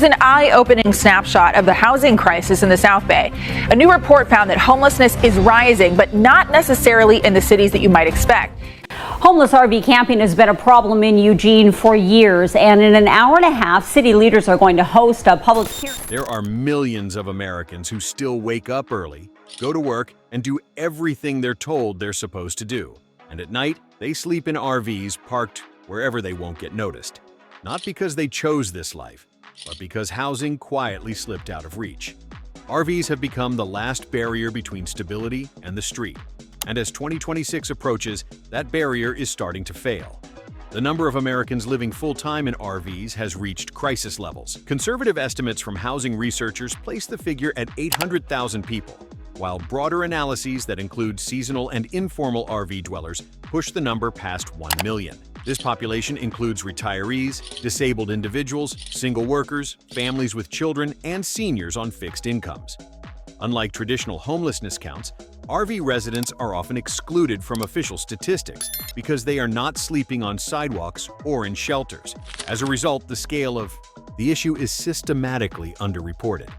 An eye-opening snapshot of the housing crisis in the South Bay. A new report found that homelessness is rising, but not necessarily in the cities that you might expect. Homeless RV camping has been a problem in Eugene for years, and in an hour and a half, city leaders are going to host a public hearing. There are millions of Americans who still wake up early, go to work, and do everything they're told they're supposed to do. And at night, they sleep in RVs parked wherever they won't get noticed. Not because they chose this life, but because housing quietly slipped out of reach. RVs have become the last barrier between stability and the street. And as 2026 approaches, that barrier is starting to fail. The number of Americans living full-time in RVs has reached crisis levels. Conservative estimates from housing researchers place the figure at 800,000 people, while broader analyses that include seasonal and informal RV dwellers push the number past 1 million. This population includes retirees, disabled individuals, single workers, families with children, and seniors on fixed incomes. Unlike traditional homelessness counts, RV residents are often excluded from official statistics because they are not sleeping on sidewalks or in shelters. As a result, the scale of the issue is systematically underreported.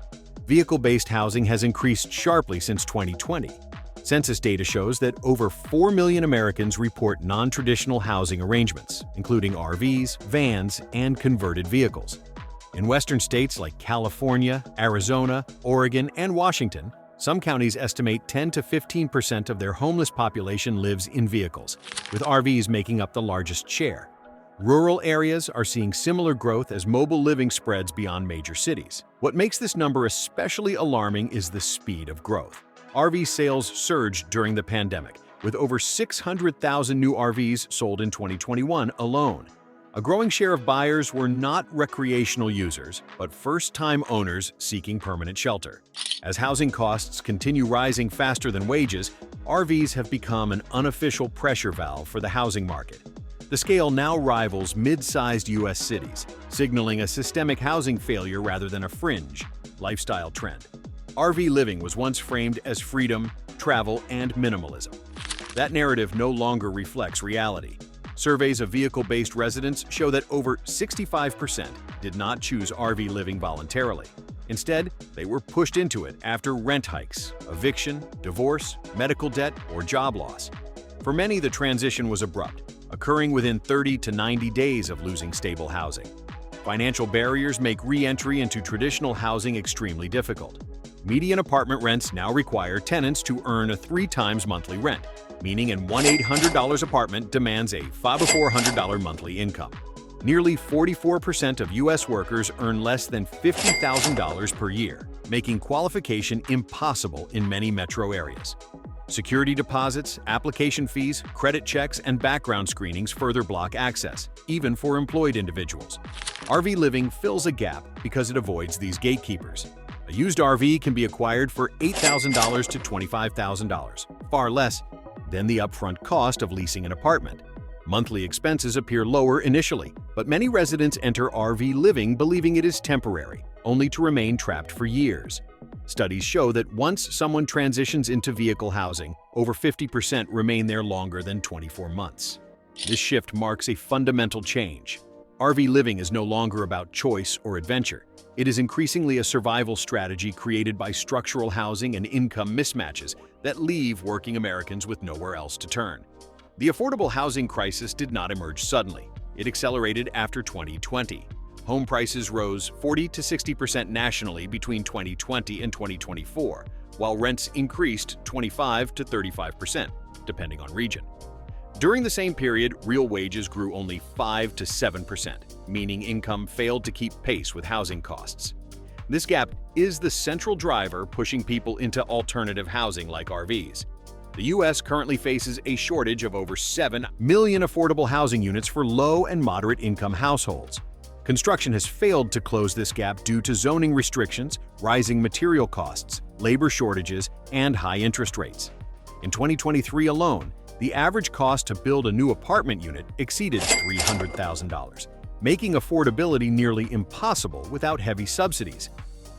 Vehicle-based housing has increased sharply since 2020. Census data shows that over 4 million Americans report non-traditional housing arrangements, including RVs, vans, and converted vehicles. In western states like California, Arizona, Oregon, and Washington, some counties estimate 10 to 15% of their homeless population lives in vehicles, with RVs making up the largest share. Rural areas are seeing similar growth as mobile living spreads beyond major cities. What makes this number especially alarming is the speed of growth. RV sales surged during the pandemic, with over 600,000 new RVs sold in 2021 alone. A growing share of buyers were not recreational users, but first-time owners seeking permanent shelter. As housing costs continue rising faster than wages, RVs have become an unofficial pressure valve for the housing market. The scale now rivals mid-sized U.S. cities, signaling a systemic housing failure rather than a fringe lifestyle trend. RV living was once framed as freedom, travel, and minimalism. That narrative no longer reflects reality. Surveys of vehicle-based residents show that over 65% did not choose RV living voluntarily. Instead, they were pushed into it after rent hikes, eviction, divorce, medical debt, or job loss. For many, the transition was abrupt, occurring within 30 to 90 days of losing stable housing. Financial barriers make re-entry into traditional housing extremely difficult. Median apartment rents now require tenants to earn a 3 times monthly rent, meaning an $1,800 apartment demands a $5,400 monthly income. Nearly 44% of U.S. workers earn less than $50,000 per year, making qualification impossible in many metro areas. Security deposits, application fees, credit checks, and background screenings further block access, even for employed individuals. RV living fills a gap because it avoids these gatekeepers. A used RV can be acquired for $8,000 to $25,000, far less than the upfront cost of leasing an apartment. Monthly expenses appear lower initially, but many residents enter RV living believing it is temporary, only to remain trapped for years. Studies show that once someone transitions into vehicle housing, over 50% remain there longer than 24 months. This shift marks a fundamental change. RV living is no longer about choice or adventure. It is increasingly a survival strategy created by structural housing and income mismatches that leave working Americans with nowhere else to turn. The affordable housing crisis did not emerge suddenly. It accelerated after 2020. Home prices rose 40 to 60% nationally between 2020 and 2024, while rents increased 25 to 35%, depending on region. During the same period, real wages grew only 5 to 7%, meaning income failed to keep pace with housing costs. This gap is the central driver pushing people into alternative housing like RVs. The U.S. currently faces a shortage of over 7 million affordable housing units for low and moderate income households. Construction has failed to close this gap due to zoning restrictions, rising material costs, labor shortages, and high interest rates. In 2023 alone, the average cost to build a new apartment unit exceeded $300,000, making affordability nearly impossible without heavy subsidies.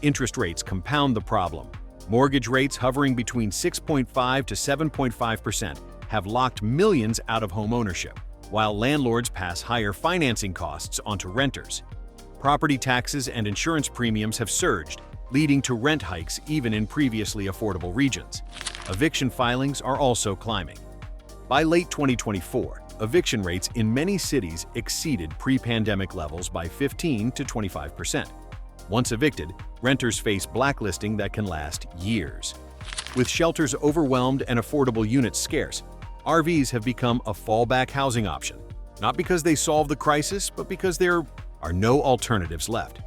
Interest rates compound the problem. Mortgage rates hovering between 6.5 to 7.5% have locked millions out of home ownership, while landlords pass higher financing costs onto renters. Property taxes and insurance premiums have surged, leading to rent hikes even in previously affordable regions. Eviction filings are also climbing. By late 2024, eviction rates in many cities exceeded pre-pandemic levels by 15 to 25%. Once evicted, renters face blacklisting that can last years. With shelters overwhelmed and affordable units scarce, RVs have become a fallback housing option, not because they solve the crisis, but because there are no alternatives left.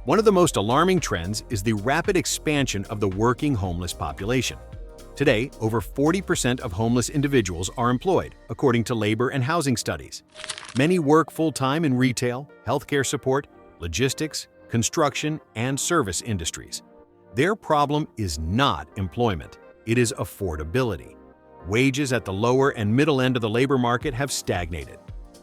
One of the most alarming trends is the rapid expansion of the working homeless population. Today, over 40% of homeless individuals are employed, according to labor and housing studies. Many work full-time in retail, healthcare support, logistics, construction, and service industries. Their problem is not employment, it is affordability. Wages at the lower and middle end of the labor market have stagnated.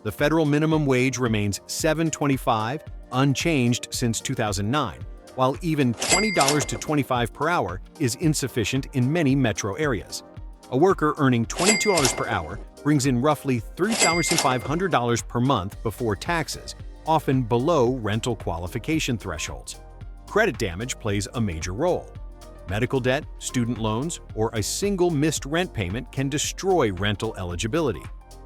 The federal minimum wage remains $7.25, unchanged since 2009, while even $20 to $25 per hour is insufficient in many metro areas. A worker earning $22 per hour brings in roughly $3,500 per month before taxes, often below rental qualification thresholds. Credit damage plays a major role. Medical debt, student loans, or a single missed rent payment can destroy rental eligibility.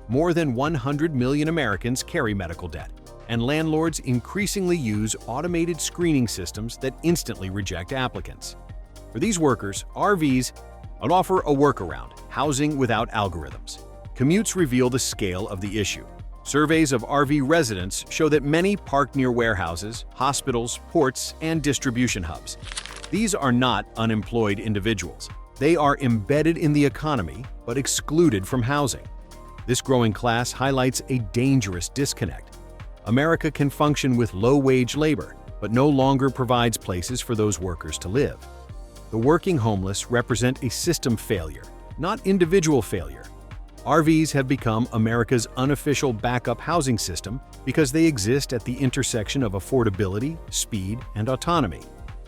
More than 100 million Americans carry medical debt, and landlords increasingly use automated screening systems that instantly reject applicants. For these workers, RVs offer a workaround: housing without algorithms. Commutes reveal the scale of the issue. Surveys of RV residents show that many park near warehouses, hospitals, ports, and distribution hubs. These are not unemployed individuals. They are embedded in the economy, but excluded from housing. This growing class highlights a dangerous disconnect. America can function with low-wage labor, but no longer provides places for those workers to live. The working homeless represent a system failure, not individual failure. RVs have become America's unofficial backup housing system because they exist at the intersection of affordability, speed, and autonomy.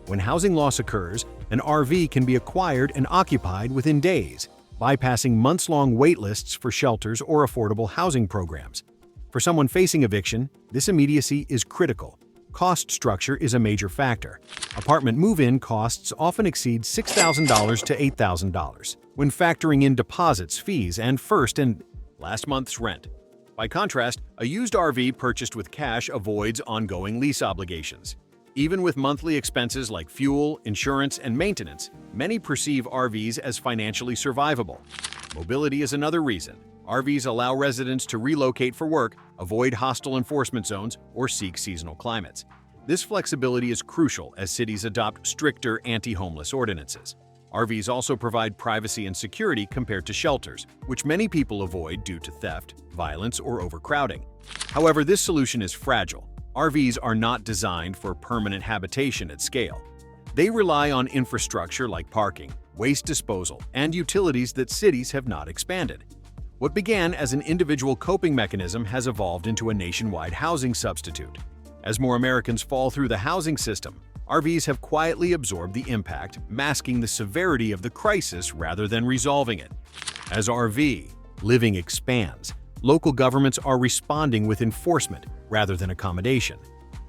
When housing loss occurs, an RV can be acquired and occupied within days, bypassing months-long wait lists for shelters or affordable housing programs. For someone facing eviction, this immediacy is critical. Cost structure is a major factor. Apartment move-in costs often exceed $6,000 to $8,000 when factoring in deposits, fees, and first and last month's rent. By contrast, a used RV purchased with cash avoids ongoing lease obligations. Even with monthly expenses like fuel, insurance, and maintenance, many perceive RVs as financially survivable. Mobility is another reason. RVs allow residents to relocate for work, avoid hostile enforcement zones, or seek seasonal climates. This flexibility is crucial as cities adopt stricter anti-homeless ordinances. RVs also provide privacy and security compared to shelters, which many people avoid due to theft, violence, or overcrowding. However, this solution is fragile. RVs are not designed for permanent habitation at scale. They rely on infrastructure like parking, waste disposal, and utilities that cities have not expanded. What began as an individual coping mechanism has evolved into a nationwide housing substitute. As more Americans fall through the housing system, RVs have quietly absorbed the impact, masking the severity of the crisis rather than resolving it. As RV living expands, local governments are responding with enforcement rather than accommodation.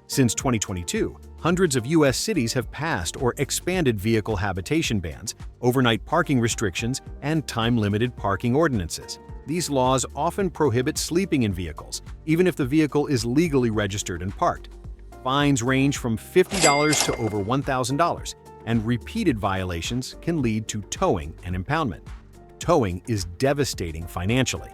Since 2022, hundreds of U.S. cities have passed or expanded vehicle habitation bans, overnight parking restrictions, and time-limited parking ordinances. These laws often prohibit sleeping in vehicles, even if the vehicle is legally registered and parked. Fines range from $50 to over $1,000, and repeated violations can lead to towing and impoundment. Towing is devastating financially.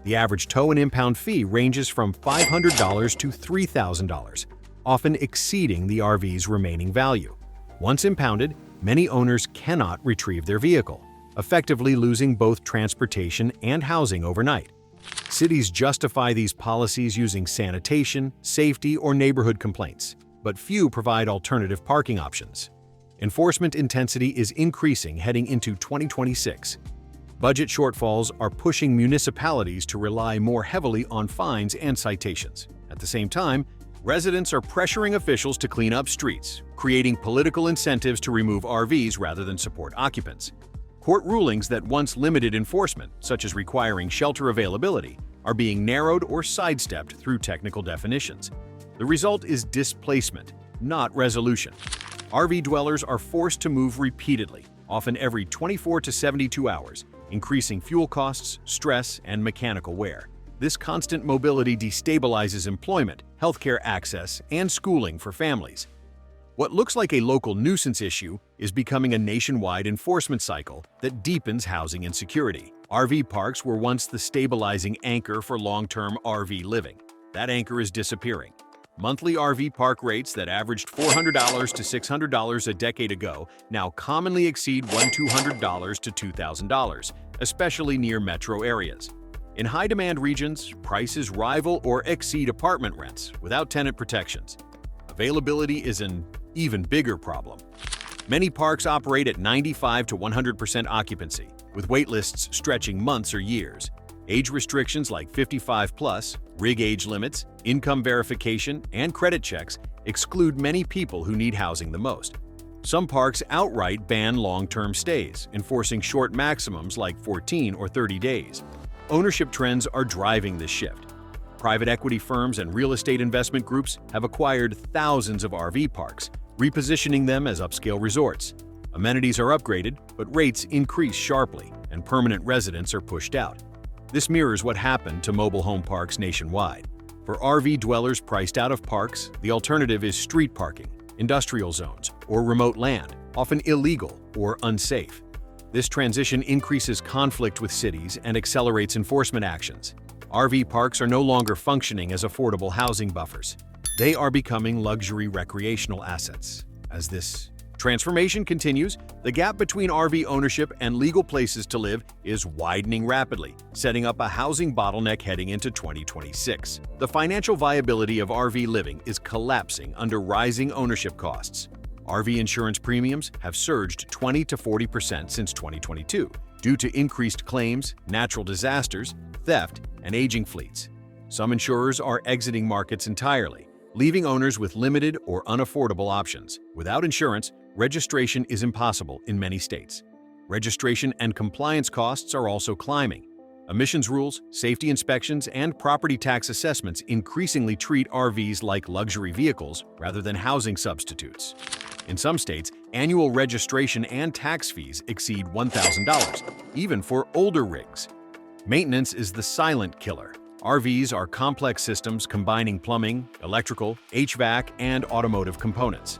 The average tow and impound fee ranges from $500 to $3,000, often exceeding the RV's remaining value. Once impounded, many owners cannot retrieve their vehicle, effectively losing both transportation and housing overnight. Cities justify these policies using sanitation, safety, or neighborhood complaints, but few provide alternative parking options. Enforcement intensity is increasing heading into 2026. Budget shortfalls are pushing municipalities to rely more heavily on fines and citations. At the same time, residents are pressuring officials to clean up streets, creating political incentives to remove RVs rather than support occupants. Court rulings that once limited enforcement, such as requiring shelter availability, are being narrowed or sidestepped through technical definitions. The The result is displacement, not resolution. RV dwellers are forced to move repeatedly, often every 24 to 72 hours, increasing fuel costs, stress, and mechanical wear. This constant mobility destabilizes employment, healthcare access, and schooling for families. What looks like a local nuisance issue is becoming a nationwide enforcement cycle that deepens housing insecurity. RV parks were once the stabilizing anchor for long-term RV living. That anchor is disappearing. Monthly RV park rates that averaged $400 to $600 a decade ago now commonly exceed $1,200 to $2,000, especially near metro areas. In high-demand regions, prices rival or exceed apartment rents without tenant protections. Availability is an even bigger problem. Many parks operate at 95 to 100% occupancy, with waitlists stretching months or years. Age restrictions like 55+, rig age limits, income verification, and credit checks exclude many people who need housing the most. Some parks outright ban long-term stays, enforcing short maximums like 14 or 30 days. Ownership trends are driving this shift. Private equity firms and real estate investment groups have acquired thousands of RV parks, repositioning them as upscale resorts. Amenities are upgraded, but rates increase sharply, and permanent residents are pushed out. This mirrors what happened to mobile home parks nationwide. For RV dwellers priced out of parks, the alternative is street parking, industrial zones, or remote land, often illegal or unsafe. This transition increases conflict with cities and accelerates enforcement actions. RV parks are no longer functioning as affordable housing buffers. They are becoming luxury recreational assets. As this transformation continues, the gap between RV ownership and legal places to live is widening rapidly, setting up a housing bottleneck heading into 2026. The financial viability of RV living is collapsing under rising ownership costs. RV insurance premiums have surged 20 to 40% since 2022 due to increased claims, natural disasters, theft, and aging fleets. Some insurers are exiting markets entirely, leaving owners with limited or unaffordable options. Without insurance, registration is impossible in many states. Registration and compliance costs are also climbing. Emissions rules, safety inspections, and property tax assessments increasingly treat RVs like luxury vehicles rather than housing substitutes. In some states, annual registration and tax fees exceed $1,000, even for older rigs. Maintenance is the silent killer. RVs are complex systems combining plumbing, electrical, HVAC, and automotive components.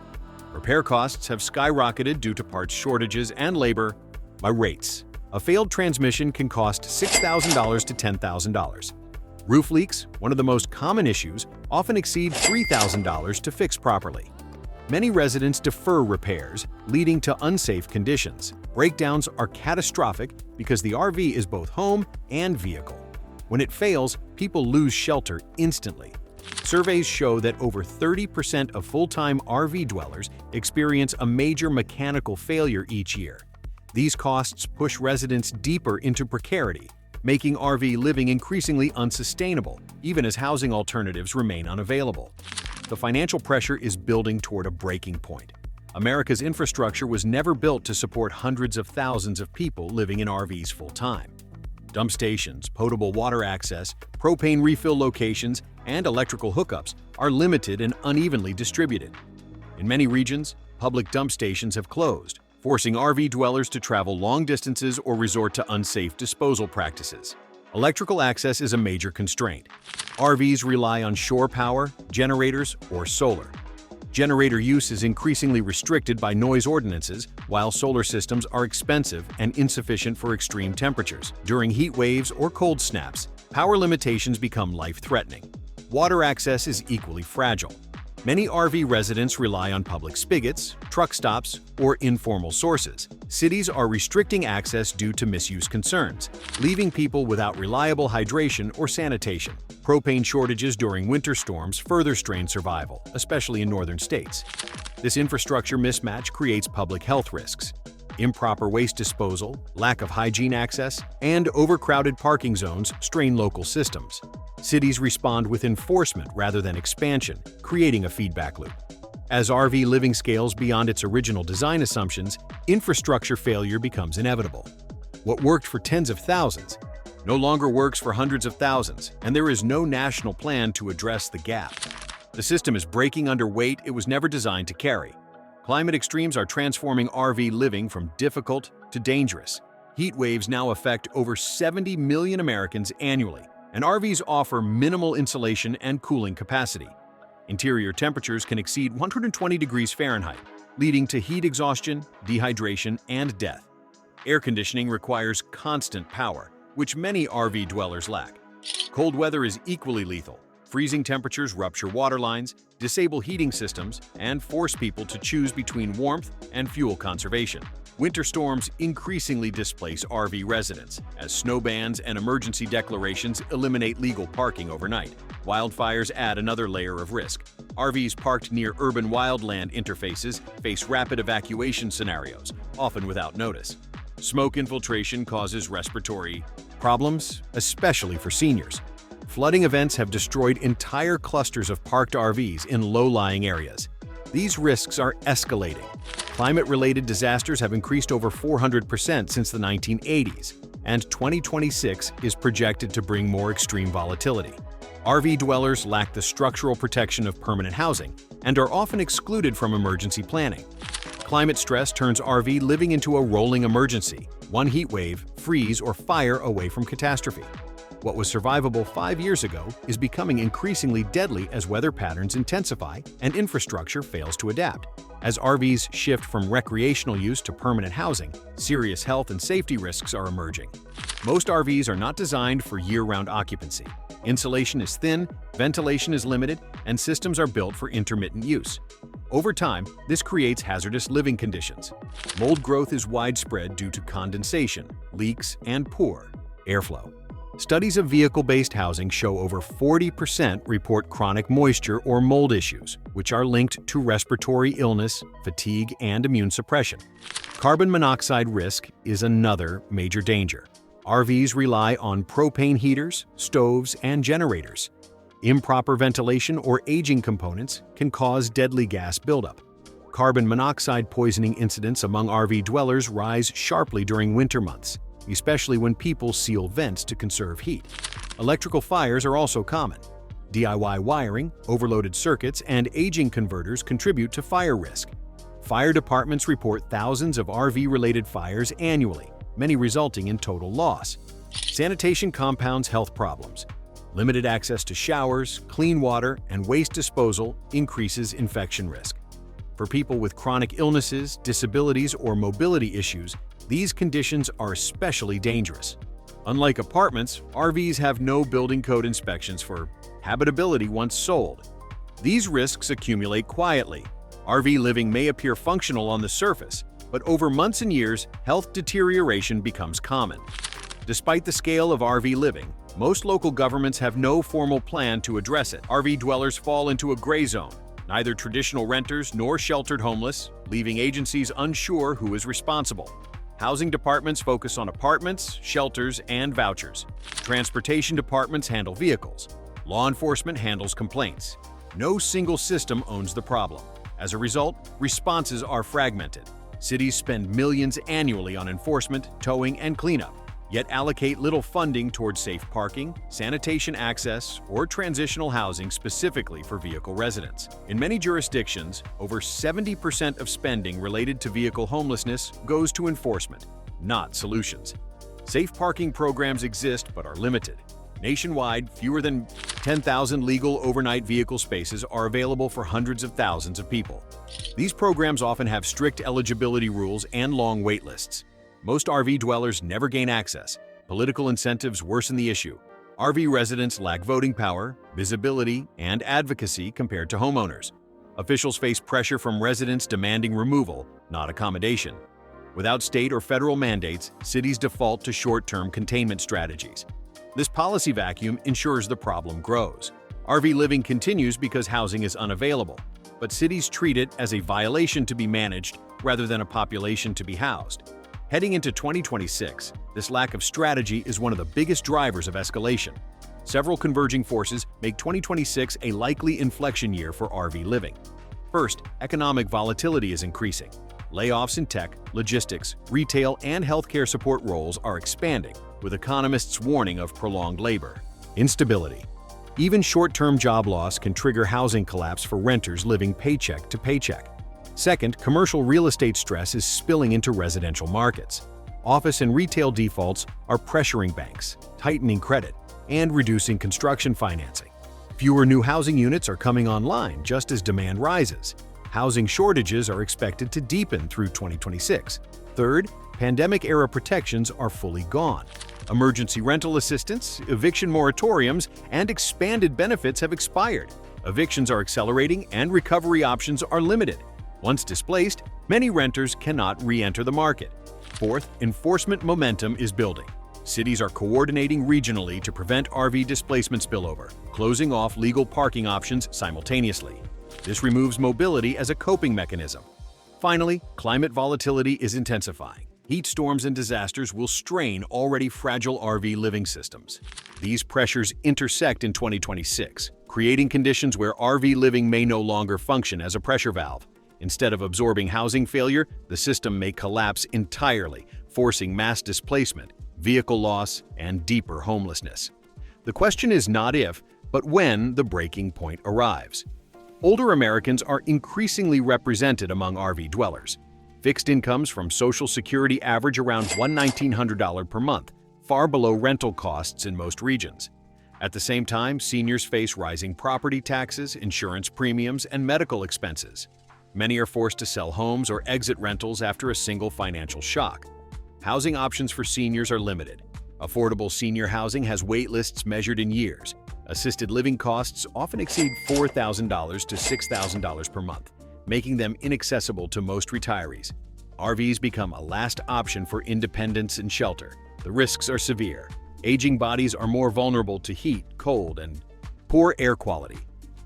Repair costs have skyrocketed due to parts shortages and labor rates. A failed transmission can cost $6,000 to $10,000. Roof leaks, one of the most common issues, often exceed $3,000 to fix properly. Many residents defer repairs, leading to unsafe conditions. Breakdowns are catastrophic because the RV is both home and vehicle. When it fails, people lose shelter instantly. Surveys show that over 30% of full-time RV dwellers experience a major mechanical failure each year. These costs push residents deeper into precarity, making RV living increasingly unsustainable, even as housing alternatives remain unavailable. The financial pressure is building toward a breaking point. America's infrastructure was never built to support hundreds of thousands of people living in RVs full-time. Dump stations, potable water access, propane refill locations, and electrical hookups are limited and unevenly distributed. In many regions, public dump stations have closed, forcing RV dwellers to travel long distances or resort to unsafe disposal practices. Electrical access is a major constraint. RVs rely on shore power, generators, or solar. Generator use is increasingly restricted by noise ordinances, while solar systems are expensive and insufficient for extreme temperatures. During heat waves or cold snaps, power limitations become life-threatening. Water access is equally fragile. Many RV residents rely on public spigots, truck stops, or informal sources. Cities are restricting access due to misuse concerns, leaving people without reliable hydration or sanitation. Propane shortages during winter storms further strain survival, especially in northern states. This infrastructure mismatch creates public health risks. Improper waste disposal, lack of hygiene access, and overcrowded parking zones strain local systems. Cities respond with enforcement rather than expansion, creating a feedback loop. As RV living scales beyond its original design assumptions, infrastructure failure becomes inevitable. What worked for tens of thousands no longer works for hundreds of thousands, and there is no national plan to address the gap. The system is breaking under weight it was never designed to carry. Climate extremes are transforming RV living from difficult to dangerous. Heat waves now affect over 70 million Americans annually, and RVs offer minimal insulation and cooling capacity. Interior temperatures can exceed 120 degrees Fahrenheit, leading to heat exhaustion, dehydration, and death. Air conditioning requires constant power, which many RV dwellers lack. Cold weather is equally lethal. Freezing temperatures rupture water lines, disable heating systems, and force people to choose between warmth and fuel conservation. Winter storms increasingly displace RV residents, as snow bans and emergency declarations eliminate legal parking overnight. Wildfires add another layer of risk. RVs parked near urban wildland interfaces face rapid evacuation scenarios, often without notice. Smoke infiltration causes respiratory problems, especially for seniors. Flooding events have destroyed entire clusters of parked RVs in low-lying areas. These risks are escalating. Climate-related disasters have increased over 400% since the 1980s, and 2026 is projected to bring more extreme volatility. RV dwellers lack the structural protection of permanent housing and are often excluded from emergency planning. Climate stress turns RV living into a rolling emergency, one heat wave, freeze, or fire away from catastrophe. What was survivable 5 years ago is becoming increasingly deadly as weather patterns intensify and infrastructure fails to adapt. As RVs shift from recreational use to permanent housing, serious health and safety risks are emerging. Most RVs are not designed for year-round occupancy. Insulation is thin, ventilation is limited, and systems are built for intermittent use. Over time, this creates hazardous living conditions. Mold growth is widespread due to condensation, leaks, and poor airflow. Studies of vehicle-based housing show over 40% report chronic moisture or mold issues, which are linked to respiratory illness, fatigue, and immune suppression. Carbon monoxide risk is another major danger. RVs rely on propane heaters, stoves, and generators. Improper ventilation or aging components can cause deadly gas buildup. Carbon monoxide poisoning incidents among RV dwellers rise sharply during winter months, especially when people seal vents to conserve heat. Electrical fires are also common. DIY wiring, overloaded circuits, and aging converters contribute to fire risk. Fire departments report thousands of RV-related fires annually, many resulting in total loss. Sanitation compounds health problems. Limited access to showers, clean water, and waste disposal increases infection risk. For people with chronic illnesses, disabilities, or mobility issues, these conditions are especially dangerous. Unlike apartments, RVs have no building code inspections for habitability once sold. These risks accumulate quietly. RV living may appear functional on the surface, but over months and years, health deterioration becomes common. Despite the scale of RV living, most local governments have no formal plan to address it. RV dwellers fall into a gray zone, neither traditional renters nor sheltered homeless, leaving agencies unsure who is responsible. Housing departments focus on apartments, shelters, and vouchers. Transportation departments handle vehicles. Law enforcement handles complaints. No single system owns the problem. As a result, responses are fragmented. Cities spend millions annually on enforcement, towing, and cleanup, yet allocate little funding towards safe parking, sanitation access, or transitional housing specifically for vehicle residents. In many jurisdictions, over 70% of spending related to vehicle homelessness goes to enforcement, not solutions. Safe parking programs exist but are limited. Nationwide, fewer than 10,000 legal overnight vehicle spaces are available for hundreds of thousands of people. These programs often have strict eligibility rules and long wait lists. Most RV dwellers never gain access. Political incentives worsen the issue. RV residents lack voting power, visibility, and advocacy compared to homeowners. Officials face pressure from residents demanding removal, not accommodation. Without state or federal mandates, cities default to short-term containment strategies. This policy vacuum ensures the problem grows. RV living continues because housing is unavailable, but cities treat it as a violation to be managed rather than a population to be housed. Heading into 2026, this lack of strategy is one of the biggest drivers of escalation. Several converging forces make 2026 a likely inflection year for RV living. First, economic volatility is increasing. Layoffs in tech, logistics, retail, and healthcare support roles are expanding, with economists warning of prolonged labor instability. Even short-term job loss can trigger housing collapse for renters living paycheck to paycheck. Second, commercial real estate stress is spilling into residential markets. Office and retail defaults are pressuring banks, tightening credit, and reducing construction financing. Fewer new housing units are coming online just as demand rises. Housing shortages are expected to deepen through 2026. Third, pandemic-era protections are fully gone. Emergency rental assistance, eviction moratoriums, and expanded benefits have expired. Evictions are accelerating and recovery options are limited. Once displaced, many renters cannot re-enter the market. Fourth, enforcement momentum is building. Cities are coordinating regionally to prevent RV displacement spillover, closing off legal parking options simultaneously. This removes mobility as a coping mechanism. Finally, climate volatility is intensifying. Heat storms and disasters will strain already fragile RV living systems. These pressures intersect in 2026, creating conditions where RV living may no longer function as a pressure valve. Instead of absorbing housing failure, the system may collapse entirely, forcing mass displacement, vehicle loss, and deeper homelessness. The question is not if, but when the breaking point arrives. Older Americans are increasingly represented among RV dwellers. Fixed incomes from Social Security average around $1,900 per month, far below rental costs in most regions. At the same time, seniors face rising property taxes, insurance premiums, and medical expenses. Many are forced to sell homes or exit rentals after a single financial shock. Housing options for seniors are limited. Affordable senior housing has wait lists measured in years. Assisted living costs often exceed $4,000 to $6,000 per month, making them inaccessible to most retirees. RVs become a last option for independence and shelter. The risks are severe. Aging bodies are more vulnerable to heat, cold, and poor air quality.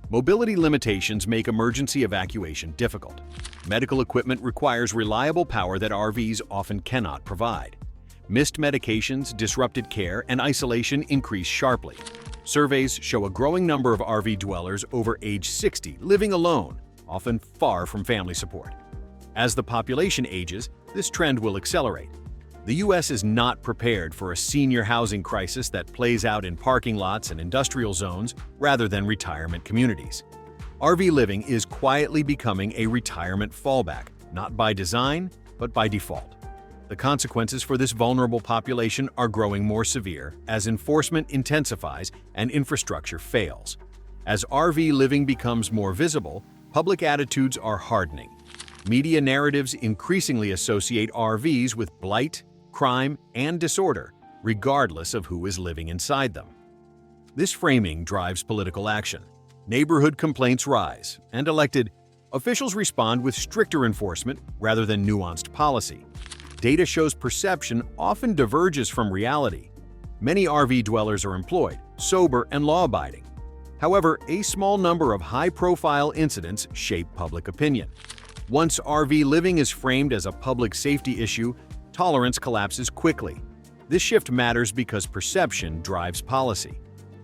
Mobility limitations make emergency evacuation difficult. Medical equipment requires reliable power that RVs often cannot provide. Missed medications, disrupted care, and isolation increase sharply. Surveys show a growing number of RV dwellers over age 60 living alone, often far from family support. As the population ages, this trend will accelerate. The U.S. is not prepared for a senior housing crisis that plays out in parking lots and industrial zones rather than retirement communities. RV living is quietly becoming a retirement fallback, not by design, but by default. The consequences for this vulnerable population are growing more severe as enforcement intensifies and infrastructure fails. As RV living becomes more visible, public attitudes are hardening. Media narratives increasingly associate RVs with blight, crime, and disorder, regardless of who is living inside them. This framing drives political action. Neighborhood complaints rise, and elected officials respond with stricter enforcement rather than nuanced policy. Data shows perception often diverges from reality. Many RV dwellers are employed, sober, and law-abiding. However, a small number of high-profile incidents shape public opinion. Once RV living is framed as a public safety issue, tolerance collapses quickly. This shift matters because perception drives policy.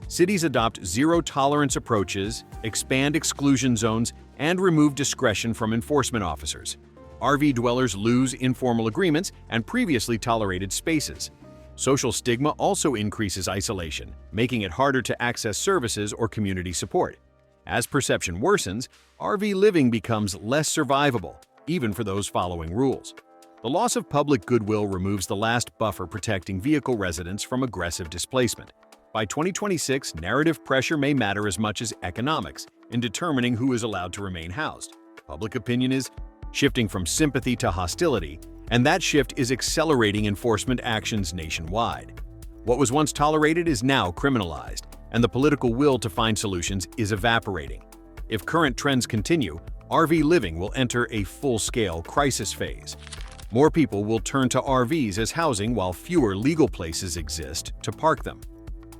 Cities adopt zero-tolerance approaches, expand exclusion zones, and remove discretion from enforcement officers. RV dwellers lose informal agreements and previously tolerated spaces. Social stigma also increases isolation, making it harder to access services or community support. As perception worsens, RV living becomes less survivable, even for those following rules. The loss of public goodwill removes the last buffer protecting vehicle residents from aggressive displacement. By 2026, narrative pressure may matter as much as economics in determining who is allowed to remain housed. Public opinion is shifting from sympathy to hostility, and that shift is accelerating enforcement actions nationwide. What was once tolerated is now criminalized, and the political will to find solutions is evaporating. If current trends continue, RV living will enter a full-scale crisis phase. More people will turn to RVs as housing while fewer legal places exist to park them.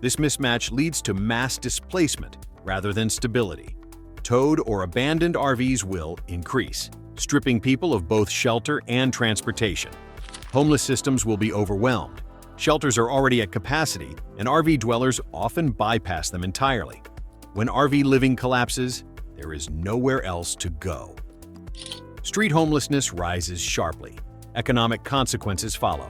This mismatch leads to mass displacement rather than stability. Towed or abandoned RVs will increase, stripping people of both shelter and transportation. Homeless systems will be overwhelmed. Shelters are already at capacity, and RV dwellers often bypass them entirely. When RV living collapses, there is nowhere else to go. Street homelessness rises sharply. Economic consequences follow.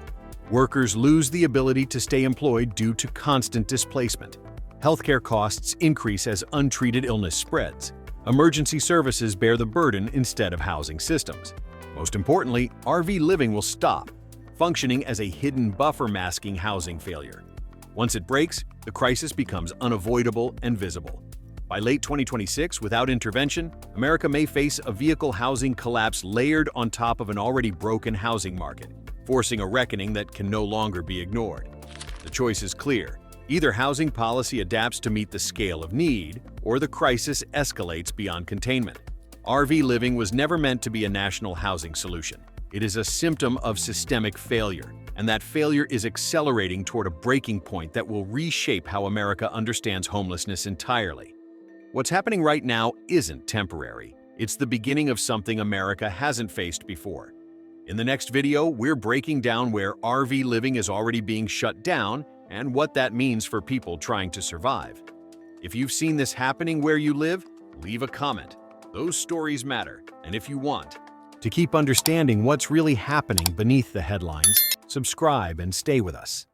Workers lose the ability to stay employed due to constant displacement. Healthcare costs increase as untreated illness spreads. Emergency services bear the burden instead of housing systems. Most importantly, RV living will stop, functioning as a hidden buffer masking housing failure. Once it breaks, the crisis becomes unavoidable and visible. By late 2026, without intervention, America may face a vehicle housing collapse layered on top of an already broken housing market, forcing a reckoning that can no longer be ignored. The choice is clear. Either housing policy adapts to meet the scale of need, or the crisis escalates beyond containment. RV living was never meant to be a national housing solution. It is a symptom of systemic failure, and that failure is accelerating toward a breaking point that will reshape how America understands homelessness entirely. What's happening right now isn't temporary. It's the beginning of something America hasn't faced before. In the next video, we're breaking down where RV living is already being shut down and what that means for people trying to survive. If you've seen this happening where you live, leave a comment. Those stories matter, and if you want to keep understanding what's really happening beneath the headlines, subscribe and stay with us.